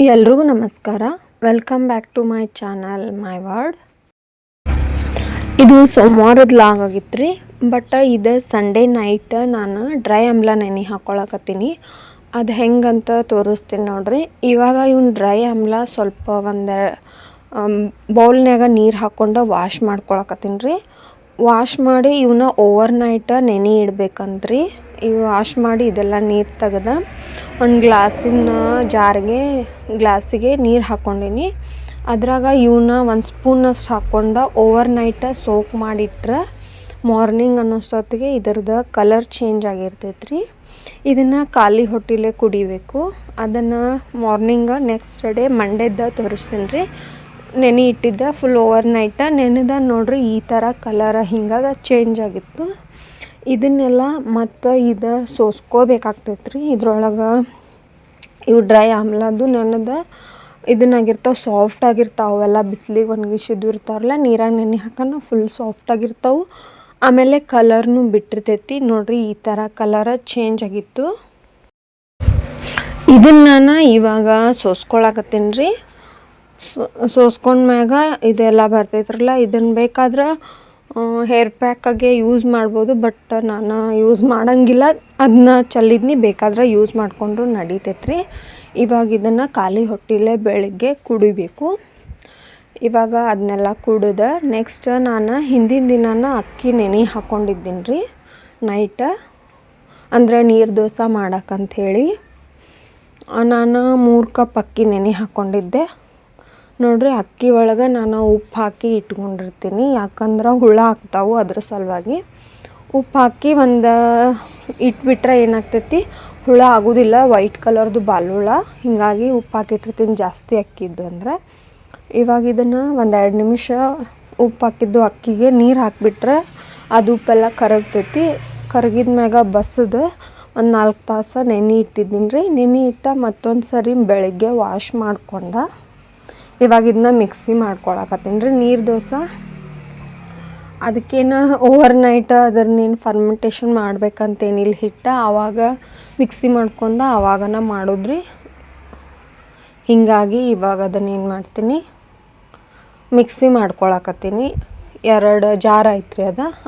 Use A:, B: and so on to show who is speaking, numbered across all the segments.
A: ಎಲ್ರಿಗೂ ನಮಸ್ಕಾರ. Welcome back to my channel my word. ಇದು ಸೋಮವಾರದ ಲಾಗ್ ಆಗಿತ್ತು ರೀ. ಬಟ್ ಇದು ಸಂಡೇ ನೈಟ್ ನಾನು ಡ್ರೈ ಆಮ್ಲ ನೆನೆ ಹಾಕ್ಕೊಳಕತ್ತೀನಿ. ಅದು ಹೆಂಗಂತ ತೋರಿಸ್ತೀನಿ ನೋಡ್ರಿ. ಇವಾಗ ಇವ್ನು ಡ್ರೈ ಆಮ್ಲ ಸ್ವಲ್ಪ ಒಂದು ಬೌಲ್ನಾಗ ನೀರು ಹಾಕ್ಕೊಂಡು ವಾಶ್ ಮಾಡ್ಕೊಳಕತ್ತೀನಿ ರೀ. ವಾಶ್ ಮಾಡಿ ಇವನ್ನ ಓವರ್ ನೈಟ್ ನೆನೆ ಇಡ್ಬೇಕಂತ್ರಿ. ಇವು ವಾಶ್ ಮಾಡಿ ಇದೆಲ್ಲ ನೀರು ತೆಗೆದು ಒಂದು ಗ್ಲಾಸಿಗೆ ನೀರು ಹಾಕ್ಕೊಂಡೀನಿ. ಅದ್ರಾಗ ಇವನ್ನ ಒಂದು ಸ್ಪೂನಷ್ಟು ಹಾಕ್ಕೊಂಡು ಓವರ್ ನೈಟ್ ಸೋಕ್ ಮಾಡಿಟ್ರೆ ಮಾರ್ನಿಂಗ್ ಅನ್ನೋಷ್ಟೊತ್ತಿಗೆ ಇದ್ರದ್ದು ಕಲರ್ ಚೇಂಜ್ ಆಗಿರ್ತೈತೆ ರೀ. ಇದನ್ನು ಖಾಲಿ ಹೊಟ್ಟೆಲೇ ಕುಡಿಬೇಕು. ಅದನ್ನು ಮಾರ್ನಿಂಗ ನೆಕ್ಸ್ಟ್ ಡೇ ಮಂಡೇದ ತೋರಿಸ್ತೀನಿ ರೀ. ನೆನೆ ಇಟ್ಟಿದ್ದೆ ಫುಲ್ ಓವರ್ ನೈಟ ನೆನೆದ ನೋಡ್ರಿ, ಈ ಥರ ಕಲರ್ ಹಿಂಗಾಗ ಚೇಂಜ್ ಆಗಿತ್ತು. ಇದನ್ನೆಲ್ಲ ಮತ್ತು ಇದು ಸೋಸ್ಕೋಬೇಕಾಗ್ತೈತೆ ರೀ. ಇದ್ರೊಳಗೆ ಇವು ಡ್ರೈ ಆಮ್ಲದ್ದು ನೆನೆದ ಇದನ್ನಾಗಿರ್ತಾವೆ, ಸಾಫ್ಟ್ ಆಗಿರ್ತಾವೆ. ಅವೆಲ್ಲ ಬಿಸಿಲಿಗೆ ಒಣಗಿಸಿದ್ದು ಇರ್ತಾವಲ್ಲ, ನೀರಾಗ ನೆನೆ ಹಾಕೋಣ ಫುಲ್ ಸಾಫ್ಟ್ ಆಗಿರ್ತಾವೆ. ಆಮೇಲೆ ಕಲರ್ನು ಬಿಟ್ಟಿರ್ತೈತಿ ನೋಡ್ರಿ, ಈ ಥರ ಕಲರ್ ಚೇಂಜ್ ಆಗಿತ್ತು. ಇದನ್ನು ನಾನು ಇವಾಗ ಸೋಸ್ಕೊಳಕತ್ತೀನಿ ರೀ. ಸೋಸ್ಕೊಂಡ್ಮ್ಯಾಗ ಇದೆಲ್ಲ ಬರ್ತೈತ್ರಲ್ಲ, ಇದನ್ನು ಬೇಕಾದ್ರೆ ಹೇರ್ ಪ್ಯಾಕಾಗೆ ಯೂಸ್ ಮಾಡ್ಬೋದು. ಬಟ್ ನಾನು ಯೂಸ್ ಮಾಡೋಂಗಿಲ್ಲ, ಅದನ್ನ ಚೆಲ್ಲಿದ್ನಿ. ಬೇಕಾದ್ರೆ ಯೂಸ್ ಮಾಡಿಕೊಂಡ್ರು ನಡೀತೈತ್ರಿ. ಇವಾಗ ಇದನ್ನು ಖಾಲಿ ಹೊಟ್ಟೆಲೇ ಬೆಳಗ್ಗೆ ಕುಡಿಬೇಕು. ಇವಾಗ ಅದನ್ನೆಲ್ಲ ಕುಡಿದ ನೆಕ್ಸ್ಟ್ ನಾನು ಹಿಂದಿನ ದಿನಾನ ಅಕ್ಕಿ ನೆನೆ ಹಾಕ್ಕೊಂಡಿದ್ದೀನಿ ರೀ ನೈಟ, ಅಂದರೆ ನೀರು ದೋಸೆ ಮಾಡೋಕ್ಕಂಥೇಳಿ. ನಾನು 3 ಕಪ್ ಅಕ್ಕಿ ನೆನೆ ಹಾಕ್ಕೊಂಡಿದ್ದೆ ನೋಡ್ರಿ. ಅಕ್ಕಿ ಒಳಗೆ ನಾನು ಉಪ್ಪು ಹಾಕಿ ಇಟ್ಕೊಂಡಿರ್ತೀನಿ, ಯಾಕಂದ್ರೆ ಹುಳ ಆಗ್ತಾವೆ, ಅದ್ರ ಸಲುವಾಗಿ ಉಪ್ಪು ಹಾಕಿ ಒಂದು ಇಟ್ಬಿಟ್ರೆ ಏನಾಗ್ತೈತಿ, ಹುಳ ಆಗೋದಿಲ್ಲ. ವೈಟ್ ಕಲರ್ದು ಬಾಲುಳ, ಹೀಗಾಗಿ ಉಪ್ಪು ಹಾಕಿಟ್ಟಿರ್ತೀನಿ ಜಾಸ್ತಿ ಅಕ್ಕಿದ್ದು ಅಂದರೆ. ಇವಾಗ ಇದನ್ನು 1-2 ನಿಮಿಷ ಉಪ್ಪು ಹಾಕಿದ್ದು ಅಕ್ಕಿಗೆ ನೀರು ಹಾಕಿಬಿಟ್ರೆ ಅದು ಉಪ್ಪೆಲ್ಲ ಕರಗ್ತೈತಿ. ಕರಗಿದ ಮ್ಯಾಗ ಬಸದು ಒಂದು 4 ತಾಸು ನೆನೆ ಇಟ್ಟಿದ್ದೀನಿ ರೀ. ನೆನೆ ಇಟ್ಟ ಮತ್ತೊಂದು ಸರಿ ಬೆಳಗ್ಗೆ ವಾಶ್ ಮಾಡ್ಕೊಂಡು ಇವಾಗ ಇದನ್ನ ಮಿಕ್ಸಿ ಮಾಡ್ಕೊಳಕತ್ತೀನಿ ರೀ. ನೀರು ದೋಸೆ ಅದಕ್ಕೇನು ಓವರ್ ನೈಟ್ ಅದನ್ನೇನು ಫರ್ಮೆಂಟೇಷನ್ ಮಾಡ್ಬೇಕಂತೇನಿಲ್ಲ ಹಿಟ್ಟು. ಆವಾಗ ಮಿಕ್ಸಿ ಮಾಡ್ಕೊಂಡು ಆವಾಗನ ಮಾಡಿದ್ರಿ. ಹೀಗಾಗಿ ಇವಾಗ ಅದನ್ನೇನು ಮಾಡ್ತೀನಿ, ಮಿಕ್ಸಿ ಮಾಡ್ಕೊಳಕತ್ತೀನಿ. 2 ಜಾರ್ ಐತ್ರಿ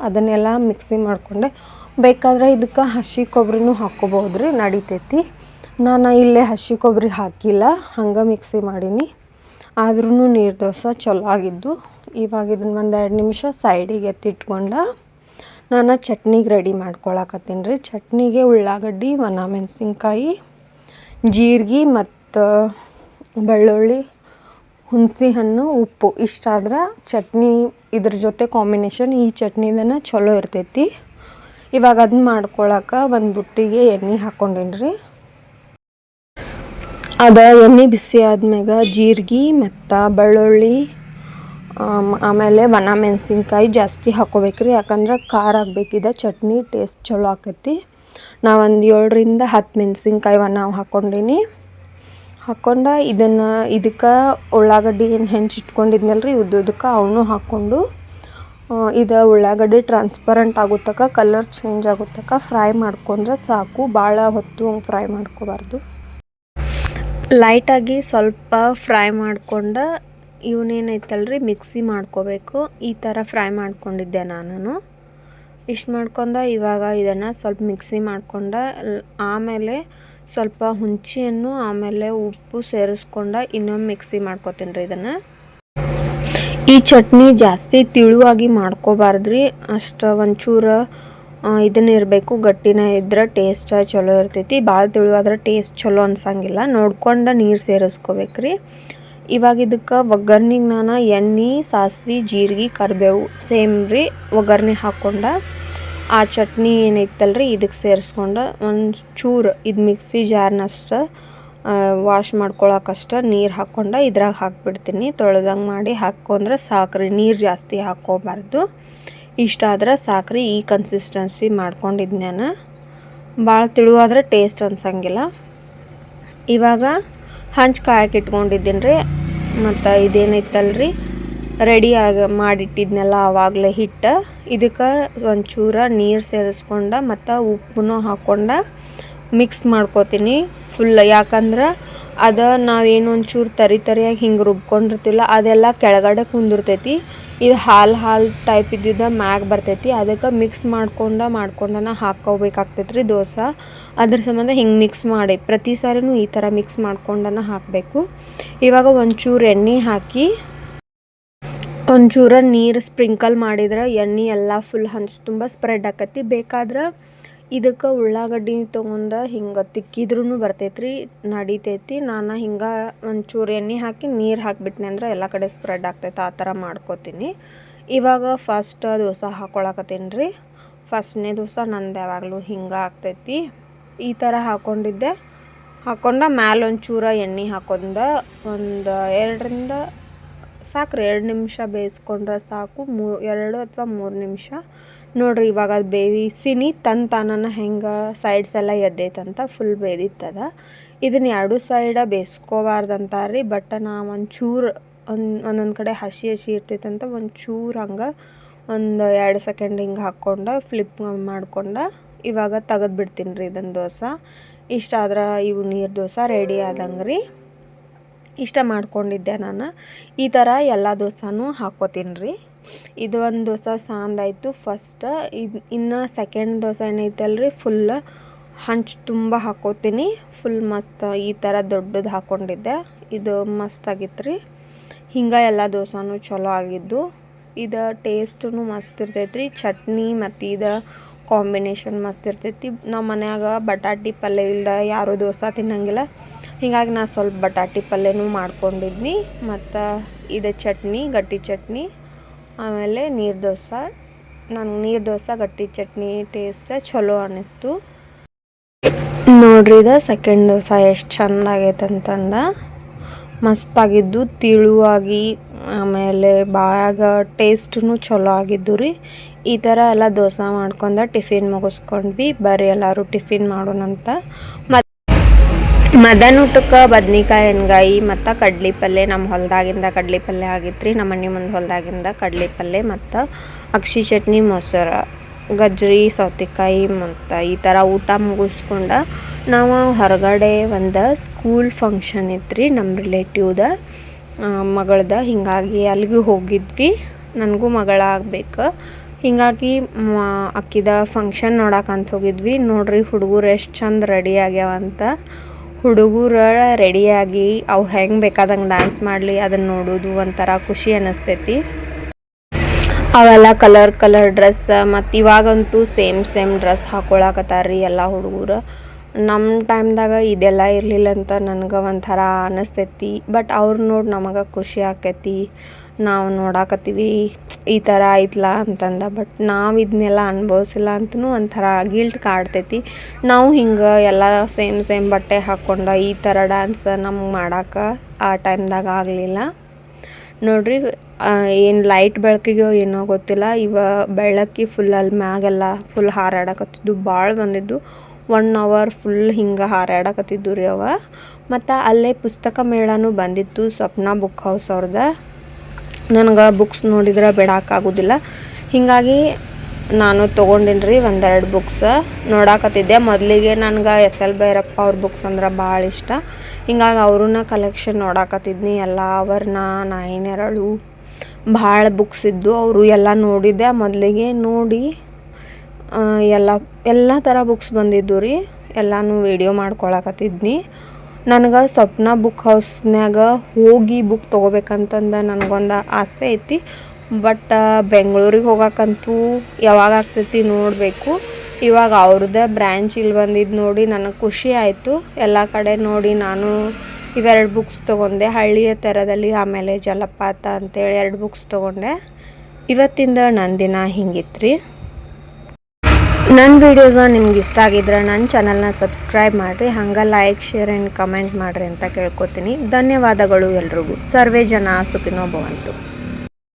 A: ಅದನ್ನೆಲ್ಲ ಮಿಕ್ಸಿ ಮಾಡಿಕೊಂಡೆ. ಬೇಕಾದ್ರೆ ಇದಕ್ಕೆ ಹಸಿ ಕೊಬ್ಬರಿನೂ ಹಾಕ್ಕೋಬೋದು ರೀ, ನಡಿತೈತಿ. ನಾನು ಇಲ್ಲೇ ಹಸಿ ಕೊಬ್ಬರಿ ಹಾಕಿಲ್ಲ, ಹಂಗೆ ಮಿಕ್ಸಿ ಮಾಡೀನಿ. ಆದ್ರೂ ನೀರು ದೋಸೆ ಚಲೋ ಆಗಿದ್ದು. ಇವಾಗ ಇದನ್ನು 1-2 ನಿಮಿಷ ಸೈಡಿಗೆ ಎತ್ತಿಟ್ಕೊಂಡು ನಾನು ಚಟ್ನಿಗೆ ರೆಡಿ ಮಾಡ್ಕೊಳಕತ್ತೀನಿ ರೀ. ಚಟ್ನಿಗೆ ಉಳ್ಳಾಗಡ್ಡಿ, ಒಣಮೆಣಸಿನ್ಕಾಯಿ, ಜೀರಿಗೆ ಮತ್ತು ಬೆಳ್ಳುಳ್ಳಿ, ಹುಣಸೆ ಹಣ್ಣು, ಉಪ್ಪು ಇಷ್ಟಾದ್ರೆ ಚಟ್ನಿ ಇದ್ರ ಜೊತೆ ಕಾಂಬಿನೇಷನ್ ಈ ಚಟ್ನಿದನ್ನು ಚಲೋ ಇರ್ತೈತಿ. ಇವಾಗ ಅದನ್ನ ಮಾಡ್ಕೊಳಕ್ಕೆ ಒಂದು ಬುಟ್ಟಿಗೆ ಎಣ್ಣೆ ಹಾಕ್ಕೊಂಡೀನಿ ರೀ. ಎಣ್ಣೆ ಬಿಸಿ ಆದ್ಮ್ಯಾಗ ಜೀರಿಗೆ ಮತ್ತು ಬೆಳ್ಳುಳ್ಳಿ ಆಮೇಲೆ ಒಣಮೆಣಸಿನ್ಕಾಯಿ ಜಾಸ್ತಿ ಹಾಕ್ಕೋಬೇಕ್ರಿ, ಯಾಕಂದ್ರೆ ಖಾರ ಆಗಬೇಕಿದೆ. ಚಟ್ನಿ ಟೇಸ್ಟ್ ಚಲೋ ಆಕೈತಿ. ನಾ ಒಂದು 7-10 ಮೆಣಸಿನ್ಕಾಯಿ ನಾವು ಹಾಕ್ಕೊಂಡೀನಿ. ಹಾಕ್ಕೊಂಡು ಇದಕ್ಕೆ ಉಳ್ಳಾಗಡ್ಡಿ ಏನು ಹೆಂಚಿಟ್ಕೊಂಡಿದ್ನಲ್ಲ ರೀ ಉದ್ದಕ್ಕೆ ಅವನು ಹಾಕ್ಕೊಂಡು ಇದು ಉಳ್ಳಾಗಡ್ಡಿ ಟ್ರಾನ್ಸ್ಪರೆಂಟ್ ಆಗುತ್ತಕ, ಕಲರ್ ಚೇಂಜ್ ಆಗುತ್ತಕ ಫ್ರೈ ಮಾಡ್ಕೊಂಡ್ರೆ ಸಾಕು. ಭಾಳ ಹೊತ್ತು ಫ್ರೈ ಮಾಡ್ಕೋಬಾರ್ದು. ಲೈಟಾಗಿ ಸ್ವಲ್ಪ ಫ್ರೈ ಮಾಡ್ಕೊಂಡು ಇವನೇನೈತಲ್ರಿ ಮಿಕ್ಸಿ ಮಾಡ್ಕೋಬೇಕು. ಈ ಥರ ಫ್ರೈ ಮಾಡ್ಕೊಂಡಿದ್ದೆ ನಾನು. ಇಷ್ಟು ಮಾಡ್ಕೊಂಡು ಇವಾಗ ಇದನ್ನು ಸ್ವಲ್ಪ ಮಿಕ್ಸಿ ಮಾಡ್ಕೊಂಡು ಆಮೇಲೆ ಸ್ವಲ್ಪ ಹುಣಸೆಹಣ್ಣು ಆಮೇಲೆ ಉಪ್ಪು ಸೇರಿಸ್ಕೊಂಡು ಇನ್ನೊಮ್ಮೆ ಮಿಕ್ಸಿ ಮಾಡ್ಕೊತೀನಿ ರೀ ಇದನ್ನು. ಈ ಚಟ್ನಿ ಜಾಸ್ತಿ ತಿಳುವಾಗಿ ಮಾಡ್ಕೋಬಾರ್ದ್ರಿ, ಅಷ್ಟು ಒಂಚೂರು ಇದನ್ನಿರಬೇಕು, ಗಟ್ಟಿನ ಇದ್ರೆ ಟೇಸ್ಟ್ ಚಲೋ ಇರ್ತೈತಿ. ಭಾಳ ತಿಳುವಾದ್ರೆ ಟೇಸ್ಟ್ ಚಲೋ ಅನ್ಸಂಗಿಲ್ಲ. ನೋಡ್ಕೊಂಡು ನೀರು ಸೇರಿಸ್ಕೋಬೇಕ್ರಿ. ಇವಾಗ ಇದಕ್ಕೆ ಒಗ್ಗರ್ನಿಗೆ ನಾನು ಎಣ್ಣೆ, ಸಾಸಿವೆ, ಜೀರಿಗೆ, ಕರಿಬೇವು ಸೇಮ್ ರೀ ಒಗ್ಗರ್ನೆ ಹಾಕ್ಕೊಂಡು ಆ ಚಟ್ನಿ ಏನೈತಲ್ರಿ ಇದಕ್ಕೆ ಸೇರಿಸ್ಕೊಂಡು ಒಂದು ಚೂರು ಇದು ಮಿಕ್ಸಿ ಜಾರ್ನಷ್ಟು ವಾಶ್ ಮಾಡ್ಕೊಳಕ್ಕಷ್ಟು ನೀರು ಹಾಕ್ಕೊಂಡು ಇದ್ರಾಗ ಹಾಕ್ಬಿಡ್ತೀನಿ. ತೊಳೆದಂಗೆ ಮಾಡಿ ಹಾಕ್ಕೊಂಡ್ರೆ ಸಾಕ್ರಿ, ನೀರು ಜಾಸ್ತಿ ಹಾಕ್ಕೋಬಾರ್ದು. ಇಷ್ಟಾದ್ರೆ ಸಾಕ್ರಿ. ಈ ಕನ್ಸಿಸ್ಟೆನ್ಸಿ ಮಾಡ್ಕೊಂಡಿದ್ದು ನಾನು. ಭಾಳ ತಿಳುವಾದ್ರೆ ಟೇಸ್ಟ್ ಅನ್ಸಂಗಿಲ್ಲ. ಇವಾಗ ಹಂಚು ಕಾಯಕ್ಕೆ ಇಟ್ಕೊಂಡಿದ್ದೀನಿ ರೀ. ಮತ್ತು ಇದೇನೈತಲ್ರಿ ಮಾಡಿಟ್ಟಿದ್ನೆಲ್ಲ ಆವಾಗಲೇ ಹಿಟ್ಟು, ಇದಕ್ಕೆ ಒಂಚೂರು ನೀರು ಸೇರಿಸ್ಕೊಂಡು ಮತ್ತು ಉಪ್ಪನ್ನು ಹಾಕ್ಕೊಂಡು ಮಿಕ್ಸ್ ಮಾಡ್ಕೋತೀನಿ ಫುಲ್. ಯಾಕಂದ್ರೆ ಅದು ನಾವೇನು ಒಂಚೂರು ತರಿಯಾಗಿ ಹಿಂಗೆ ರುಬ್ಕೊಂಡಿರ್ತಿಲ್ಲ ಅದೆಲ್ಲ ಕೆಳಗಡೆ ಕುಂದಿರ್ತೈತಿ. ಇದು ಹಾಲು ಟೈಪ್ ಇದ್ದಿದ್ದು ಮ್ಯಾಗ ಬರ್ತೈತಿ. ಅದಕ್ಕೆ ಮಿಕ್ಸ್ ಮಾಡ್ಕೊಂಡನ ಹಾಕ್ಕೋಬೇಕಾಗ್ತೈತೆ ರೀ ದೋಸೆ. ಅದ್ರ ಸಂಬಂಧ ಹಿಂಗೆ ಮಿಕ್ಸ್ ಮಾಡಿ ಪ್ರತಿ ಸಾರಿನೂ ಈ ಥರ ಮಿಕ್ಸ್ ಮಾಡ್ಕೊಂಡನ ಹಾಕಬೇಕು. ಇವಾಗ ಒಂಚೂರು ಎಣ್ಣೆ ಹಾಕಿ ಒಂಚೂರು ನೀರು ಸ್ಪ್ರಿಂಕಲ್ ಮಾಡಿದ್ರೆ ಎಣ್ಣೆ ಎಲ್ಲ ಫುಲ್ ಹಂಚು ತುಂಬ ಸ್ಪ್ರೆಡ್ ಆಕತಿ. ಬೇಕಾದ್ರೆ ಇದಕ್ಕೆ ಉಳ್ಳಾಗಡ್ಡಿ ತೊಗೊಂಡು ಹಿಂಗೆ ತಿಕ್ಕಿದ್ರೂ ಬರ್ತೈತ್ರಿ, ನಡಿತೈತಿ. ನಾನು ಹಿಂಗೆ ಒಂಚೂರು ಎಣ್ಣೆ ಹಾಕಿ ನೀರು ಹಾಕಿಬಿಟ್ನೆ ಅಂದ್ರೆ ಎಲ್ಲ ಕಡೆ ಸ್ಪ್ರೆಡ್ ಆಗ್ತೈತೆ. ಆ ಥರ ಮಾಡ್ಕೋತೀನಿ. ಇವಾಗ ಫಸ್ಟ್ ದೋಸೆ ಹಾಕ್ಕೊಳಕತ್ತೀನಿ ರೀ. ಫಸ್ಟ್ನೇ ದೋಸೆ ನಂದು ಯಾವಾಗಲೂ ಹಿಂಗೆ ಆಗ್ತೈತಿ. ಈ ಥರ ಹಾಕ್ಕೊಂಡು ಮ್ಯಾಲೆ ಒಂಚೂರು ಎಣ್ಣೆ ಹಾಕೊಂಡ ಒಂದು 2ರಿಂದ ಸಾಕ್ರಿ 2 ನಿಮಿಷ ಬೇಯಿಸ್ಕೊಂಡ್ರೆ ಸಾಕು. 2 ಅಥವಾ 3 ನಿಮಿಷ ನೋಡಿರಿ. ಇವಾಗ ಅದು ಬೇಯಿಸಿನಿ ತಾನನ ಹೆಂಗೆ ಸೈಡ್ಸ್ ಎಲ್ಲ ಎದ್ದೈತಂತ ಫುಲ್ ಬೇಯ್ದಿತ್ತದ. ಇದನ್ನು 2 ಸೈಡ ಬೇಯಿಸ್ಕೋಬಾರ್ದಂತಾರ್ರಿ. ಬಟ್ ನಾ ಒಂಚೂರು ಒಂದೊಂದು ಕಡೆ ಹಸಿ ಇರ್ತೈತಂತ ಒಂಚೂರು ಹಂಗೆ ಒಂದು 2 ಸೆಕೆಂಡ್ ಹಿಂಗೆ ಹಾಕ್ಕೊಂಡು ಫ್ಲಿಪ್ ಮಾಡ್ಕೊಂಡು ಇವಾಗ ತೆಗೆದು ಬಿಡ್ತೀನಿ ರೀ ಇದನ್ನು ದೋಸೆ. ಇಷ್ಟ ಆದ್ರೆ ಇವು ನೀರು ದೋಸೆ ರೆಡಿ ಆದಂಗೆ ರೀ. ಇಷ್ಟ ಮಾಡ್ಕೊಂಡಿದ್ದೆ ನಾನು. ಈ ಥರ ಎಲ್ಲ ದೋಸೆನೂ ಹಾಕ್ಕೋತೀನಿ ರೀ. ಇದು ಒಂದು ದೋಸೆ ಸಾಂದಾಯಿತು ಫಸ್ಟ್. ಇನ್ನು ಸೆಕೆಂಡ್ ದೋಸೆ ಏನೈತಲ್ರಿ ಫುಲ್ ಹಂಚು ತುಂಬ ಹಾಕ್ಕೋತೀನಿ. ಫುಲ್ ಮಸ್ತ್ ಈ ಥರ ದೊಡ್ಡದು ಹಾಕ್ಕೊಂಡಿದ್ದೆ. ಇದು ಮಸ್ತಾಗಿತ್ತು ರೀ. ಹಿಂಗೆ ಎಲ್ಲ ದೋಸೆನೂ ಚಲೋ ಆಗಿದ್ದು. ಇದು ಟೇಸ್ಟೂ ಮಸ್ತ್ ಇರ್ತೈತೆ ರೀ. ಚಟ್ನಿ ಮತ್ತು ಇದು ಕಾಂಬಿನೇಷನ್ ಮಸ್ತ್ ಇರ್ತೈತಿ. ನಮ್ಮ ಮನ್ಯಾಗ ಬಟಾಟಿ ಪಲ್ಯ ಇಲ್ದ ಯಾರೂ ದೋಸೆ ತಿನ್ನಂಗಿಲ್ಲ. ಹೀಗಾಗಿ ನಾನು ಸ್ವಲ್ಪ ಬಟಾಟಿ ಪಲ್ಯನೂ ಮಾಡ್ಕೊಂಡಿದ್ನಿ. ಮತ್ತು ಇದು ಚಟ್ನಿ, ಗಟ್ಟಿ ಚಟ್ನಿ, ಆಮೇಲೆ ನೀರು ದೋಸೆ. ನನಗೆ ನೀರು ದೋಸೆ ಗಟ್ಟಿ ಚಟ್ನಿ ಟೇಸ್ಟ್ ಚಲೋ ಅನ್ನಿಸ್ತು. ನೋಡ್ರಿ ಇದು ಸೆಕೆಂಡ್ ದೋಸೆ ಎಷ್ಟು ಚಂದ ಆಗೈತೆ ಅಂತಂದ. ಮಸ್ತಾಗಿದ್ದು, ತಿಳುವಾಗಿ, ಆಮೇಲೆ ಬಾಯಾಗ ಟೇಸ್ಟೂ ಚಲೋ ಆಗಿದ್ದು ರೀ. ಈ ಥರ ಎಲ್ಲ ದೋಸೆ ಮಾಡ್ಕೊಂಡು ಟಿಫಿನ್ ಮುಗಿಸ್ಕೊಂಡ್ವಿ. ಬರ್ರಿ ಎಲ್ಲರೂ ಟಿಫಿನ್ ಮಾಡೋಣಂತ. ಮಧ್ಯಾಹ್ನ ಊಟಕ್ಕೆ ಬದ್ನಿಕಾಯಿ ಎಣ್ಗಾಯಿ ಮತ್ತು ಕಡ್ಲಿ ಪಲ್ಯ. ನಮ್ಮ ಹೊಲದಾಗಿಂದ ಕಡ್ಲಿ ಪಲ್ಯ ಆಗಿತ್ತು ರೀ. ನಮ್ಮ ಮನೆ ಮುಂದೆ ಹೊಲದಾಗಿಂದ ಕಡ್ಲಿ ಪಲ್ಯ ಮತ್ತು ಅಕ್ಷಿ ಚಟ್ನಿ, ಮೊಸರು, ಗಜ್ರಿ, ಸೌತೆಕಾಯಿ ಮತ್ತು ಈ ಥರ ಊಟ ಮುಗಿಸ್ಕೊಂಡು ನಾವು ಹೊರಗಡೆ ಒಂದು ಸ್ಕೂಲ್ ಫಂಕ್ಷನ್ ಇತ್ತು ರೀ ನಮ್ಮ ರಿಲೇಟಿವ್ದ ಮಗಳದ. ಹೀಗಾಗಿ ಅಲ್ಲಿಗೂ ಹೋಗಿದ್ವಿ. ನನಗೂ ಮಗಳಾಗಬೇಕು, ಹೀಗಾಗಿ ಅಕ್ಕಿದ ಫಂಕ್ಷನ್ ನೋಡಕ್ಕಂತ ಹೋಗಿದ್ವಿ. ನೋಡ್ರಿ ಹುಡುಗರು ಎಷ್ಟು ಚಂದ ರೆಡಿ ಆಗ್ಯಾವಂತ. ಹುಡುಗರು ರೆಡಿಯಾಗಿ ಅವು ಹೆಂಗೆ ಬೇಕಾದಂಗೆ ಡ್ಯಾನ್ಸ್ ಮಾಡಲಿ ಅದನ್ನು ನೋಡೋದು ಒಂಥರ ಖುಷಿ ಅನ್ನಿಸ್ತೈತಿ. ಅವೆಲ್ಲ ಕಲರ್ ಡ್ರೆಸ್. ಮತ್ತು ಇವಾಗಂತೂ ಸೇಮ್ ಡ್ರೆಸ್ ಹಾಕ್ಕೊಳಕತ್ತಾರ್ರಿ ಎಲ್ಲ ಹುಡುಗರು. ನಮ್ಮ ಟೈಮ್ದಾಗ ಇದೆಲ್ಲ ಇರಲಿಲ್ಲ ಅಂತ ನನಗೆ ಒಂಥರ ಅನ್ನಿಸ್ತೈತಿ. ಬಟ್ ಅವ್ರು ನೋಡಿ ನಮಗೆ ಖುಷಿ ಆಕೈತಿ. ನಾವು ನೋಡಾಕತ್ತೀವಿ ಈ ಥರ ಐತ್ಲ ಅಂತಂದ. ಬಟ್ ನಾವು ಇದನ್ನೆಲ್ಲ ಅನುಭವಿಸಿಲ್ಲ ಅಂತಲೂ ಒಂಥರ ಗಿಲ್ಟ್ ಕಾಡ್ತೈತಿ. ನಾವು ಹಿಂಗೆ ಎಲ್ಲ ಸೇಮ್ ಬಟ್ಟೆ ಹಾಕ್ಕೊಂಡು ಈ ಥರ ಡ್ಯಾನ್ಸ್ ನಮ್ಗೆ ಮಾಡೋಕೆ ಆ ಟೈಮ್ದಾಗ ಆಗಲಿಲ್ಲ ನೋಡ್ರಿ. ಏನು ಲೈಟ್ ಬೆಳಕಿಗೋ ಏನೋ ಗೊತ್ತಿಲ್ಲ, ಬೆಳಕಿ ಫುಲ್ ಅಲ್ಲಿ ಮ್ಯಾಗೆಲ್ಲ ಫುಲ್ ಹಾರಾಡಕತ್ತಿದ್ದು ಭಾಳ ಬಂದಿದ್ದು. 1 hour ಫುಲ್ ಹಿಂಗೆ ಹಾರಾಡಕತ್ತಿದ್ದು ರೀ ಅವ. ಮತ್ತು ಅಲ್ಲೇ ಪುಸ್ತಕ ಮೇಳನೂ ಬಂದಿತ್ತು, ಸ್ವಪ್ನ ಬುಕ್ ಹೌಸ್ ಅವ್ರದ್ದು. ನನಗೆ ಬುಕ್ಸ್ ನೋಡಿದ್ರೆ ಬಿಡೋಕ್ಕಾಗೋದಿಲ್ಲ. ಹೀಗಾಗಿ ನಾನು ತೊಗೊಂಡಿನಿ ರೀ 1-2 ಬುಕ್ಸ್ ನೋಡಾಕತ್ತಿದ್ದೆ. ಮೊದಲಿಗೆ ನನಗೆ SL ಭೈರಪ್ಪ ಅವ್ರ ಬುಕ್ಸ್ ಅಂದ್ರೆ ಭಾಳ ಇಷ್ಟ. ಹಿಂಗಾಗಿ ಅವ್ರನ್ನ ಕಲೆಕ್ಷನ್ ನೋಡಾಕತ್ತಿದ್ನಿ. ಎಲ್ಲ ಆವರಣ, ನಾಯಿನೆರಳು ಭಾಳ ಬುಕ್ಸ್ ಇದ್ದು. ಅವರು ಎಲ್ಲ ನೋಡಿದ್ದೆ ಮೊದಲಿಗೆ. ನೋಡಿ ಎಲ್ಲ ಥರ ಬುಕ್ಸ್ ಬಂದಿದ್ದು ರೀ. ಎಲ್ಲನೂ ವೀಡಿಯೋ ಮಾಡ್ಕೊಳಕತ್ತಿದ್ನಿ. ನನಗೆ ಸ್ವಪ್ನ ಬುಕ್ ಹೌಸ್ನಾಗ ಹೋಗಿ ಬುಕ್ ತೊಗೋಬೇಕಂತಂದು ನನಗೊಂದು ಆಸೆ ಐತಿ. ಬಟ್ ಬೆಂಗಳೂರಿಗೆ ಹೋಗೋಕ್ಕಂತೂ ಯಾವಾಗ ಆಗ್ತೈತಿ ನೋಡಬೇಕು. ಇವಾಗ ಅವ್ರದ್ದೇ ಬ್ರ್ಯಾಂಚ್ ಇಲ್ಲಿ ಬಂದಿದ್ದು ನೋಡಿ ನನಗೆ ಖುಷಿ ಆಯಿತು. ಎಲ್ಲ ಕಡೆ ನೋಡಿ ನಾನು ಇವೆರಡು ಬುಕ್ಸ್ ತೊಗೊಂಡೆ, ಹಳ್ಳಿಯ ಥರದಲ್ಲಿ, ಆಮೇಲೆ ಜಲಪಾತ ಅಂತೇಳಿ 2 ಬುಕ್ಸ್ ತೊಗೊಂಡೆ. ಇವತ್ತಿಂದ ನನ್ನ ದಿನ ಹಿಂಗಿತ್ತು ರೀ. ನನ್ನ ವೀಡಿಯೋಸ ನಿಮ್ಗೆ ಇಷ್ಟ ಆಗಿದ್ರೆ ನನ್ನ ಚಾನಲ್ನ ಸಬ್ಸ್ಕ್ರೈಬ್ ಮಾಡಿರಿ. ಹಂಗೆ ಲೈಕ್, ಶೇರ್ ಆ್ಯಂಡ್ ಕಮೆಂಟ್ ಮಾಡಿರಿ ಅಂತ ಕೇಳ್ಕೊತೀನಿ. ಧನ್ಯವಾದಗಳು ಎಲ್ರಿಗೂ. ಸರ್ವೇ ಜನ ಸುಖಿನೋ ಭವಂತು.